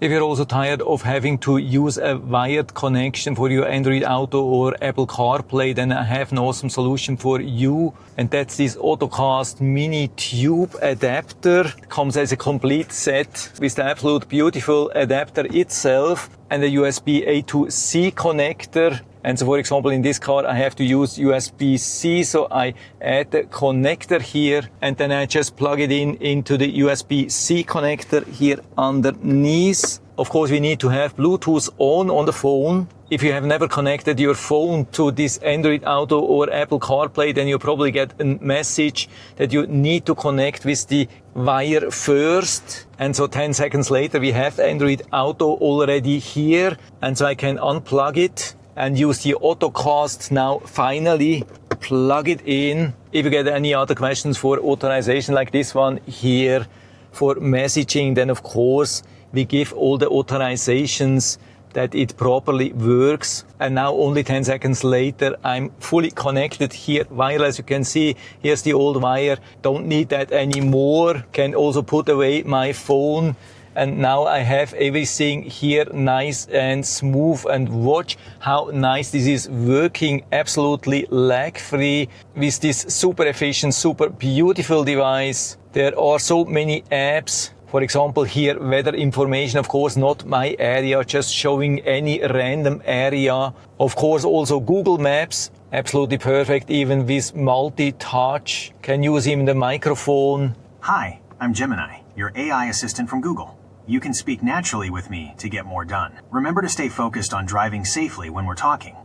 If you're also tired of having to use a wired connection for your Android Auto or Apple CarPlay, then I have an awesome solution for you. And that's this OTTOCAST Mini Tube adapter. It comes as a complete set with the absolute beautiful adapter itself and a USB A to C connector. And so, for example, in this car, I have to use USB-C, so I add the connector here, and then I just plug it into the USB-C connector here underneath. Of course, we need to have Bluetooth on the phone. If you have never connected your phone to this Android Auto or Apple CarPlay, then you probably get a message that you need to connect with the wire first. And so 10 seconds later, we have Android Auto already here, and so I can unplug it and use the OTTOCAST now finally, plug it in. If you get any other questions for authorization like this one here for messaging, then of course we give all the authorizations that it properly works. And now only 10 seconds later, I'm fully connected here wireless. You can see here's the old wire. Don't need that anymore. Can also put away my phone. And now I have everything here nice and smooth, and watch how nice this is working, absolutely lag-free with this super efficient, super beautiful device. There are so many apps. For example, here, weather information, of course, not my area, just showing any random area. Of course, also Google Maps, absolutely perfect, even with multi-touch. Can use even the microphone. Hi, I'm Gemini, your AI assistant from Google. You can speak naturally with me to get more done. Remember to stay focused on driving safely when we're talking.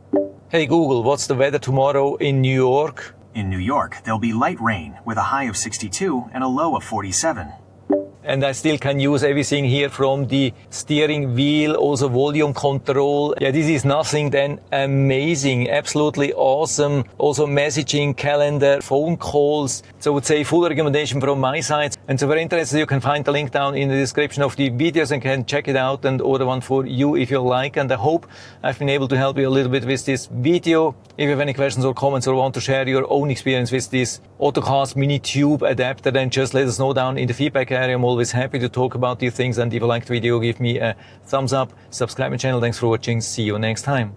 Hey Google, what's the weather tomorrow in New York? In New York, there'll be light rain with a high of 62 and a low of 47. And I still can use everything here from the steering wheel, also volume control. Yeah, this is nothing then amazing, absolutely awesome. Also messaging, calendar, phone calls. So I would say full recommendation from my side. And so if you're interested, you can find the link down in the description of the videos and can check it out and order one for you if you like. And I hope I've been able to help you a little bit with this video. If you have any questions or comments or want to share your own experience with this OTTOCAST Mini Tube adapter, then just let us know down in the feedback area. I'm always happy to talk about these things. And if you liked the video, give me a thumbs up, subscribe my channel. Thanks for watching. See you next time.